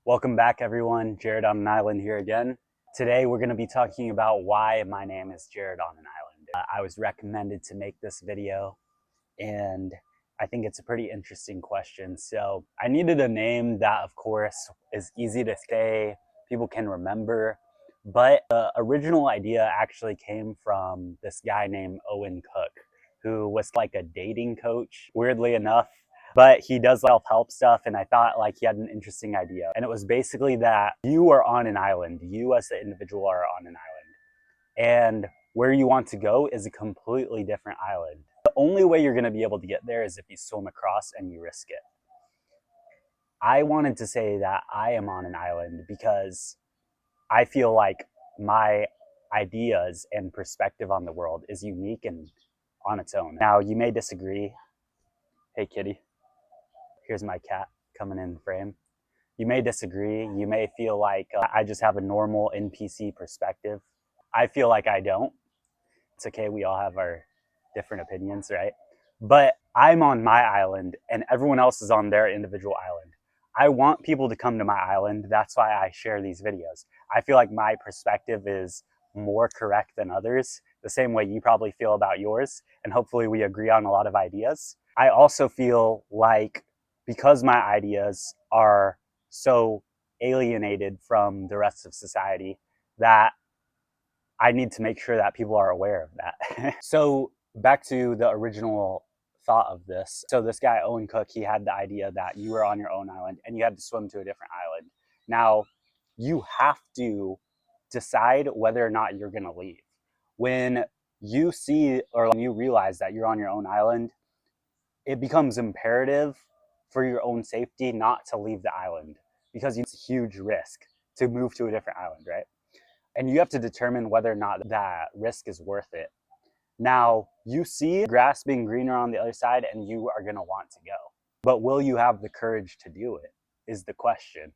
Welcome back, everyone. Jared on an Island here again. Today, we're going to be talking about why my name is Jared on an Island. I was recommended to make this video, and I think it's a pretty interesting question. So, I needed a name that, of course, is easy to say, people can remember. But the original idea actually came from this guy named Owen Cook, who was like a dating coach, weirdly enough, but he does self-help stuff, and I thought like he had an interesting idea. And it was basically that you are on an island. You as the individual are on an island. And where you want to go is a completely different island. The only way you're going to be able to get there is if you swim across and you risk it. I wanted to say that I am on an island because I feel like my ideas and perspective on the world is unique and on its own. Now, you may disagree. Hey, kitty. Here's my cat coming in frame. You may disagree. You may feel like I just have a normal NPC perspective. I feel like I don't. It's okay. We all have our different opinions, right? But I'm on my island and everyone else is on their individual island. I want people to come to my island. That's why I share these videos. I feel like my perspective is more correct than others, the same way you probably feel about yours. And hopefully we agree on a lot of ideas. I also feel like because my ideas are so alienated from the rest of society that I need to make sure that people are aware of that. So back to the original thought of this. So this guy, Owen Cook, he had the idea that you were on your own island and you had to swim to a different island. Now, you have to decide whether or not you're gonna leave. When you see or when you realize that you're on your own island, it becomes imperative for your own safety not to leave the island because it's a huge risk to move to a different island, right? And you have to determine whether or not that risk is worth it. Now, you see grass being greener on the other side and you are going to want to go. But will you have the courage to do it is the question.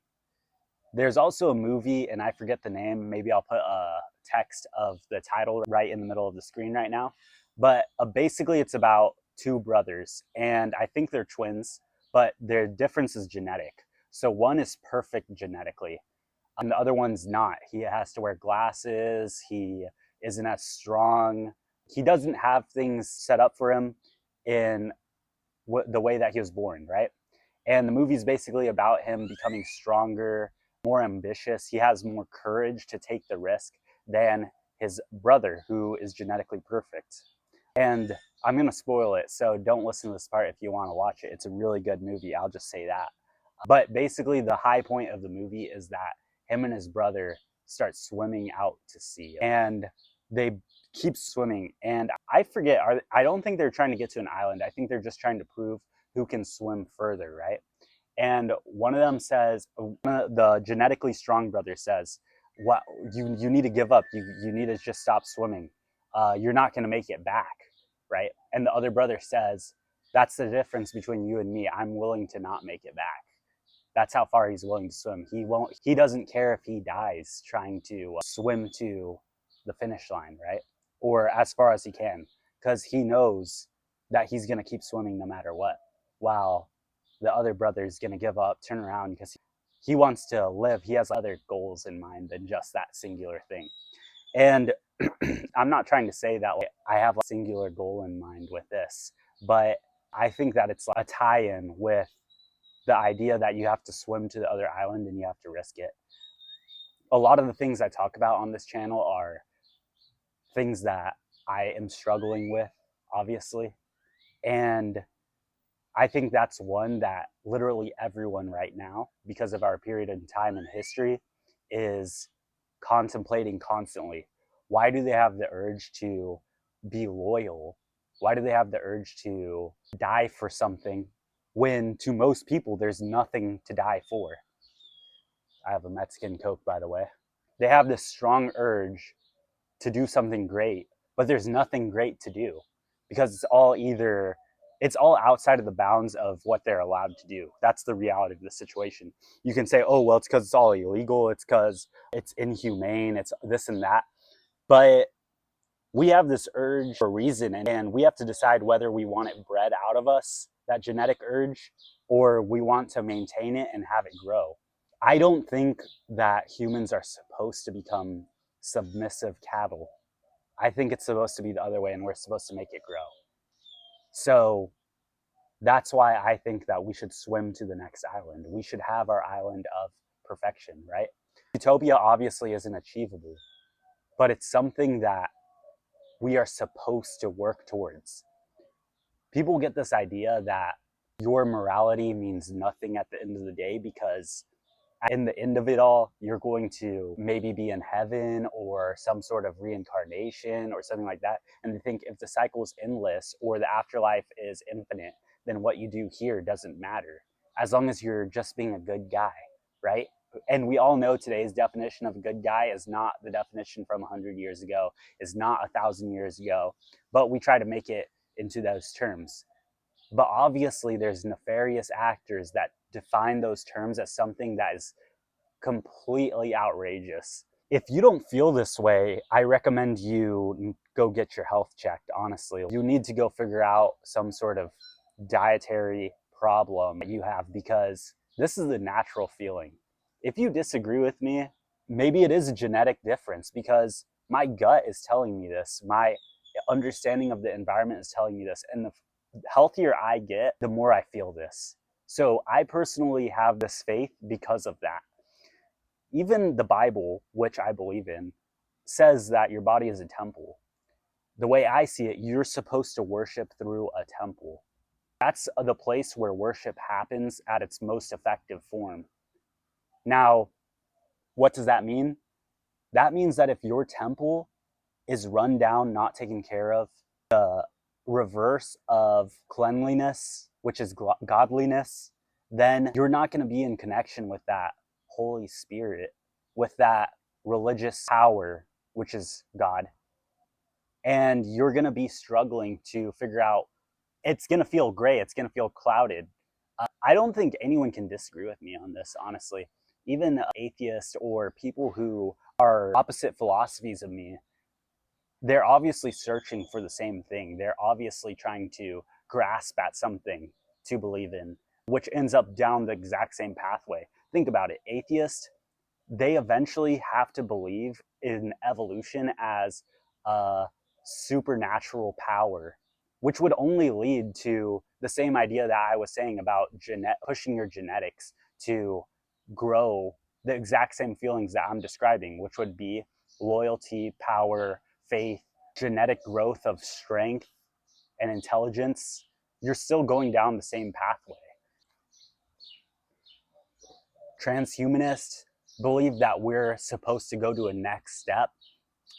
There's also a movie, and I forget the name. Maybe I'll put a text of the title right in the middle of the screen right now. But basically, it's about two brothers, and I think they're twins, but their difference is genetic. So one is perfect genetically, and the other one's not. He has to wear glasses. He isn't as strong. He doesn't have things set up for him in the way that he was born, right? And the movie's basically about him becoming stronger, more ambitious. He has more courage to take the risk than his brother, who is genetically perfect. And I'm going to spoil it, so don't listen to this part if you want to watch it. It's a really good movie, I'll just say that. But basically, the high point of the movie is that him and his brother start swimming out to sea. And they keep swimming. And I forget, I don't think they're trying to get to an island. I think they're just trying to prove who can swim further, right? And one of them says, the genetically strong brother says, "What you need to give up. You need to just stop swimming. You're not going to make it back, right?" And the other brother says, "That's the difference between you and me. I'm willing to not make it back." That's how far he's willing to swim. He doesn't care if he dies trying to swim to the finish line, right? Or as far as he can, because he knows that he's going to keep swimming no matter what. While the other brother is going to give up, turn around, because he wants to live. He has other goals in mind than just that singular thing. And I'm not trying to say that like, I have a singular goal in mind with this, but I think that it's a tie-in with the idea that you have to swim to the other island and you have to risk it. A lot of the things I talk about on this channel are things that I am struggling with, obviously. And I think that's one that literally everyone right now, because of our period in time in history, is contemplating constantly. Why do they have the urge to be loyal? Why do they have the urge to die for something when to most people there's nothing to die for? I have a Mexican Coke, by the way. They have this strong urge to do something great, but there's nothing great to do because it's all outside of the bounds of what they're allowed to do. That's the reality of the situation. You can say, oh, well, it's because it's all illegal. It's because it's inhumane. It's this and that. But we have this urge for a reason, and we have to decide whether we want it bred out of us, that genetic urge, or we want to maintain it and have it grow. I don't think that humans are supposed to become submissive cattle. I think it's supposed to be the other way, and we're supposed to make it grow. So that's why I think that we should swim to the next island. We should have our island of perfection, right? Utopia obviously isn't achievable, but it's something that we are supposed to work towards. People get this idea that your morality means nothing at the end of the day because in the end of it all, you're going to maybe be in heaven or some sort of reincarnation or something like that. And they think if the cycle is endless or the afterlife is infinite, then what you do here doesn't matter as long as you're just being a good guy, right? And we all know today's definition of a good guy is not the definition from 100 years ago, is not 1,000 years ago, but we try to make it into those terms. But obviously, there's nefarious actors that define those terms as something that is completely outrageous. If you don't feel this way, I recommend you go get your health checked, honestly. You need to go figure out some sort of dietary problem you have because this is a natural feeling. If you disagree with me, maybe it is a genetic difference because my gut is telling me this. My understanding of the environment is telling me this. And the healthier I get, the more I feel this. So I personally have this faith because of that. Even the Bible, which I believe in, says that your body is a temple. The way I see it, you're supposed to worship through a temple. That's the place where worship happens at its most effective form. Now, what does that mean? That means that if your temple is run down, not taken care of, the reverse of cleanliness, which is godliness, then you're not going to be in connection with that Holy Spirit, with that religious power, which is God. And you're going to be struggling to figure out, it's going to feel gray, it's going to feel clouded. I don't think anyone can disagree with me on this, honestly. Even atheists or people who are opposite philosophies of me, they're obviously searching for the same thing. They're obviously trying to grasp at something to believe in, which ends up down the exact same pathway. Think about it. Atheists, they eventually have to believe in evolution as a supernatural power, which would only lead to the same idea that I was saying about pushing your genetics to grow the exact same feelings that I'm describing, which would be loyalty, power, faith, genetic growth of strength and intelligence. You're still going down the same pathway. Transhumanists believe that we're supposed to go to a next step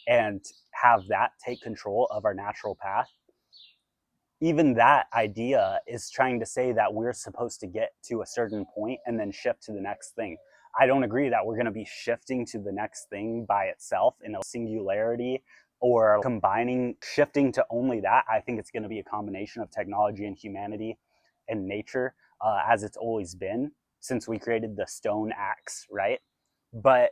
and have that take control of our natural path. Even that idea is trying to say that we're supposed to get to a certain point and then shift to the next thing. I don't agree that we're going to be shifting to the next thing by itself in a singularity or combining, shifting to only that. I think it's going to be a combination of technology and humanity and nature, as it's always been since we created the stone axe, right? But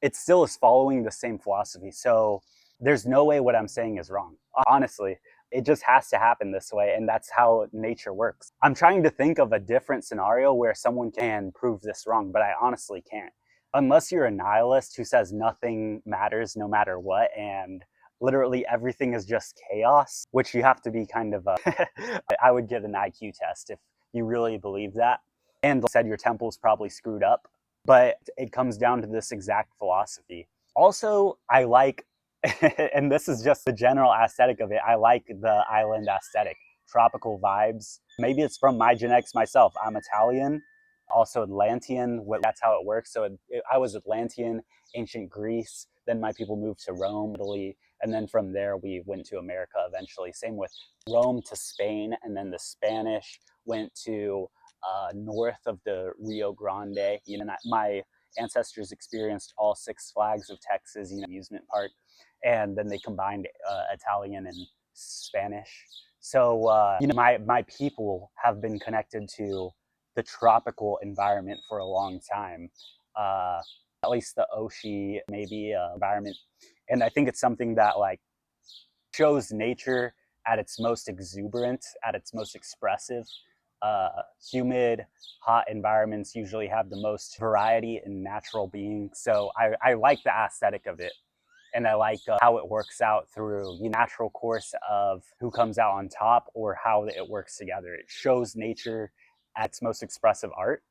it still is following the same philosophy. So there's no way what I'm saying is wrong. Honestly, it just has to happen this way, and that's how nature works. I'm trying to think of a different scenario where someone can prove this wrong, but I honestly can't. Unless you're a nihilist who says nothing matters no matter what, and literally everything is just chaos, which you have to be kind of I would get an IQ test if you really believe that. And said your temple's probably screwed up, but it comes down to this exact philosophy. Also, I like, and this is just the general aesthetic of it, I like the island aesthetic, tropical vibes. Maybe it's from my genetics myself. I'm Italian, also Atlantean. That's how it works. So I was Atlantean, ancient Greece. Then my people moved to Rome, Italy. And then from there, we went to America eventually. Same with Rome to Spain. And then the Spanish went to north of the Rio Grande. My ancestors experienced all Six Flags of Texas, amusement park, and then they combined Italian and Spanish. So my people have been connected to the tropical environment for a long time. At least the Oshi maybe environment, and I think it's something that shows nature at its most exuberant, at its most expressive. humid, hot environments usually have the most variety in natural being. So I like the aesthetic of it. And I like how it works out through the natural course of who comes out on top or how it works together. It shows nature at its most expressive art.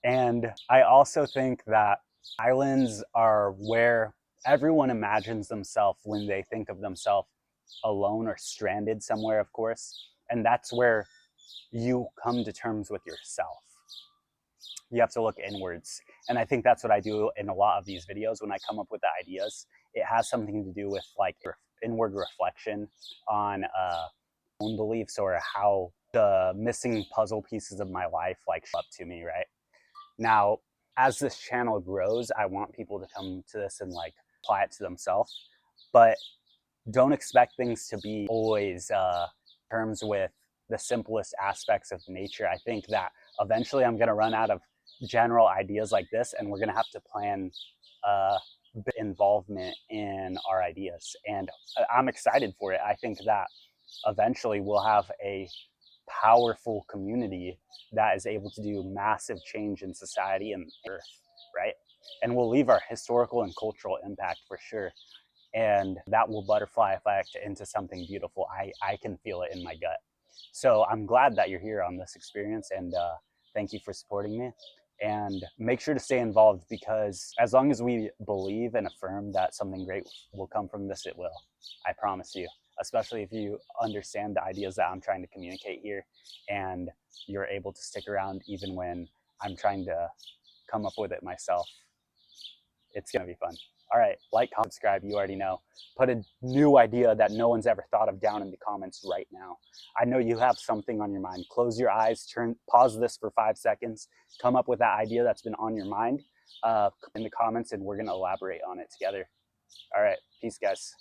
And I also think that islands are where everyone imagines themselves when they think of themselves alone or stranded somewhere, of course. And that's where you come to terms with yourself. You have to look inwards. And I think that's what I do in a lot of these videos when I come up with the ideas. It has something to do with like inward reflection on own beliefs or how the missing puzzle pieces of my life like show up to me, right? Now, as this channel grows, I want people to come to this and like apply it to themselves. But don't expect things to be always terms with the simplest aspects of nature. I think that eventually I'm going to run out of general ideas like this, and we're going to have to plan involvement in our ideas. And I'm excited for it. I think that eventually we'll have a powerful community that is able to do massive change in society and earth, right? And we'll leave our historical and cultural impact for sure. And that will butterfly effect into something beautiful. I can feel it in my gut. So I'm glad that you're here on this experience, and thank you for supporting me. And make sure to stay involved, because as long as we believe and affirm that something great will come from this, it will. I promise you, especially if you understand the ideas that I'm trying to communicate here and you're able to stick around even when I'm trying to come up with it myself. It's going to be fun. All right, like, comment, subscribe, you already know. Put a new idea that no one's ever thought of down in the comments right now. I know you have something on your mind. Close your eyes, pause this for 5 seconds, come up with that idea that's been on your mind in the comments, and we're going to elaborate on it together. All right, peace, guys.